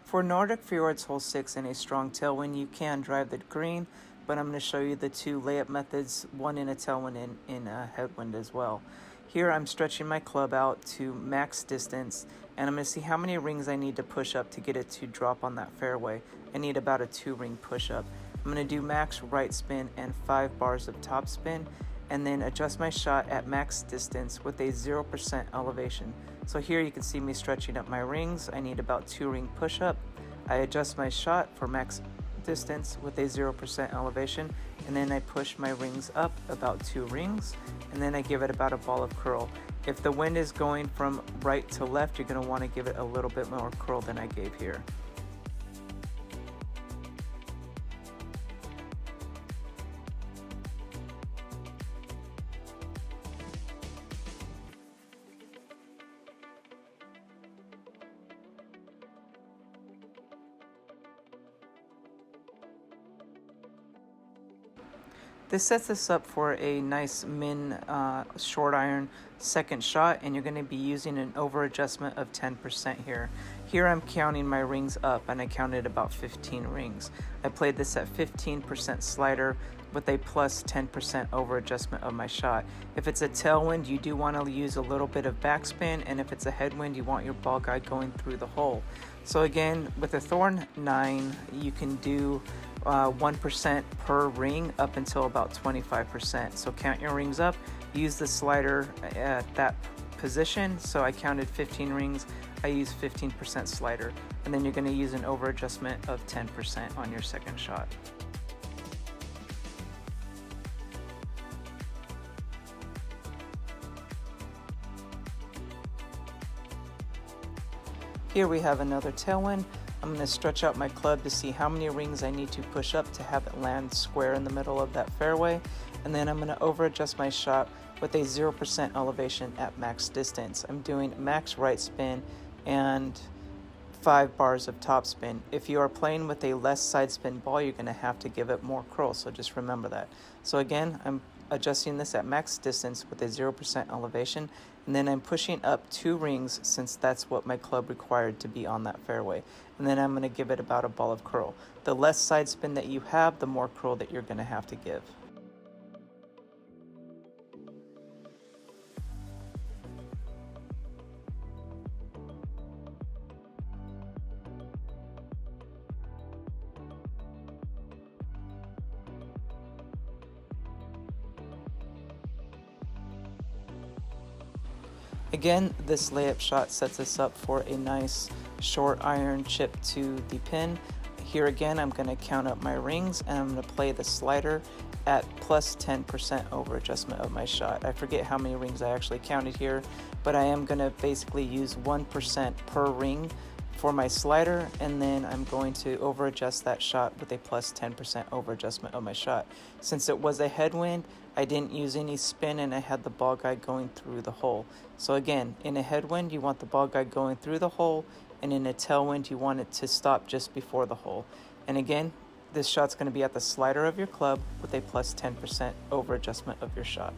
For Nordic Fjords hole 6 in a strong tailwind, you can drive the green, but I'm going to show you the two layup methods, one in a tailwind and in a headwind as well. Here I'm stretching my club out to max distance, and I'm going to see how many rings I need to push up to get it to drop on that fairway. I need about a 2-ring push up. I'm going to do max right spin and 5 bars of top spin, and then adjust my shot at max distance with a 0% elevation. So here you can see me stretching up my rings. I need about 2-ring push up. I adjust my shot for max distance with a 0% elevation, and then I push my rings up about 2 rings, and then I give it about a ball of curl. If the wind is going from right to left, you're going to want to give it a little bit more curl than I gave here. This sets us up for a nice min short iron second shot, and you're going to be using an over adjustment of 10% here. Here I'm counting my rings up, and I counted about 15 rings. I played this at 15% slider with a plus 10% over adjustment of my shot. If it's a tailwind, you do want to use a little bit of backspin, and if it's a headwind, you want your ball guide going through the hole. So again, with a Thorn 9, you can do 1% per ring up until about 25%. So count your rings up, use the slider at that position. So I counted 15 rings, I used 15% slider, and then you're going to use an over adjustment of 10% on your second shot. Here we have another tailwind. I'm going to stretch out my club to see how many rings I need to push up to have it land square in the middle of that fairway, and then I'm going to over adjust my shot with a 0% elevation at max distance. I'm doing max right spin and 5 bars of top spin. If you are playing with a less side spin ball, you're going to have to give it more curl, so just remember that. So again, I'm adjusting this at max distance with a 0% elevation, and then I'm pushing up 2 rings since that's what my club required to be on that fairway, and then I'm going to give it about a ball of curl. The less side spin that you have, the more curl that you're going to have to give. Again, this layup shot sets us up for a nice short iron chip to the pin. Here again, I'm going to count up my rings, and I'm going to play the slider at plus 10% over adjustment of my shot. I forget how many rings I actually counted here, but I am going to basically use 1% per ring for my slider, and then I'm going to over adjust that shot with a plus 10% over adjustment of my shot. Since it was a headwind, I didn't use any spin, and I had the ball guide going through the hole. So again, in a headwind, you want the ball guide going through the hole, and in a tailwind, you want it to stop just before the hole. And again, this shot's going to be at the slider of your club with a plus 10% over adjustment of your shot.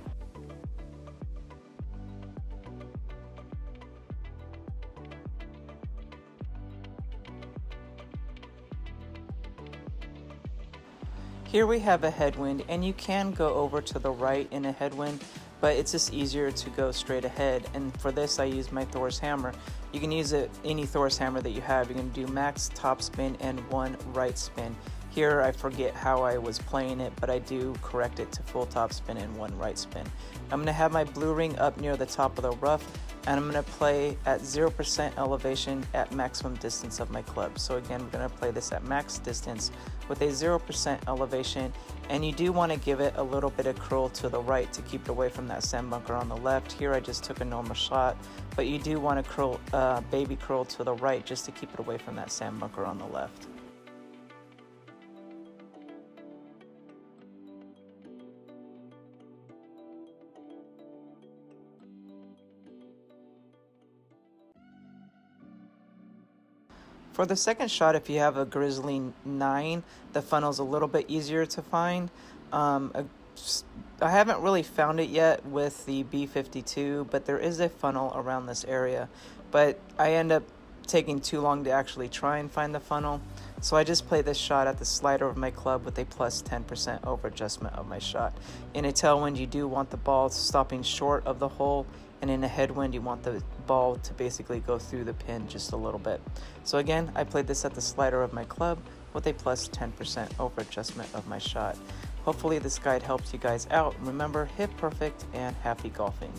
Here we have a headwind, and you can go over to the right in a headwind, but it's just easier to go straight ahead. And for this, I use my Thor's hammer. You can use any Thor's hammer that you have. You're going to do max top spin and 1 right spin. Here I forget how I was playing it, but I do correct it to full top spin and 1 right spin. I'm going to have my blue ring up near the top of the rough, and I'm going to play at 0% elevation at maximum distance of my club. So again, we're going to play this at max distance with a 0% elevation, and you do want to give it a little bit of curl to the right to keep it away from that sand bunker on the left. Here I just took a normal shot, but you do want to curl, baby curl to the right just to keep it away from that sand bunker on the left. For the second shot, if you have a Grizzly 9, the funnel's a little bit easier to find. I haven't really found it yet with the B52, but there is a funnel around this area. But I end up taking too long to actually try and find the funnel. So I just play this shot at the slider of my club with a plus 10% over adjustment of my shot. In a tailwind, you do want the ball stopping short of the hole, and in a headwind, you want the ball to basically go through the pin just a little bit. So again, I played this at the slider of my club with a plus 10% over adjustment of my shot. Hopefully this guide helps you guys out. Remember, hit perfect and happy golfing.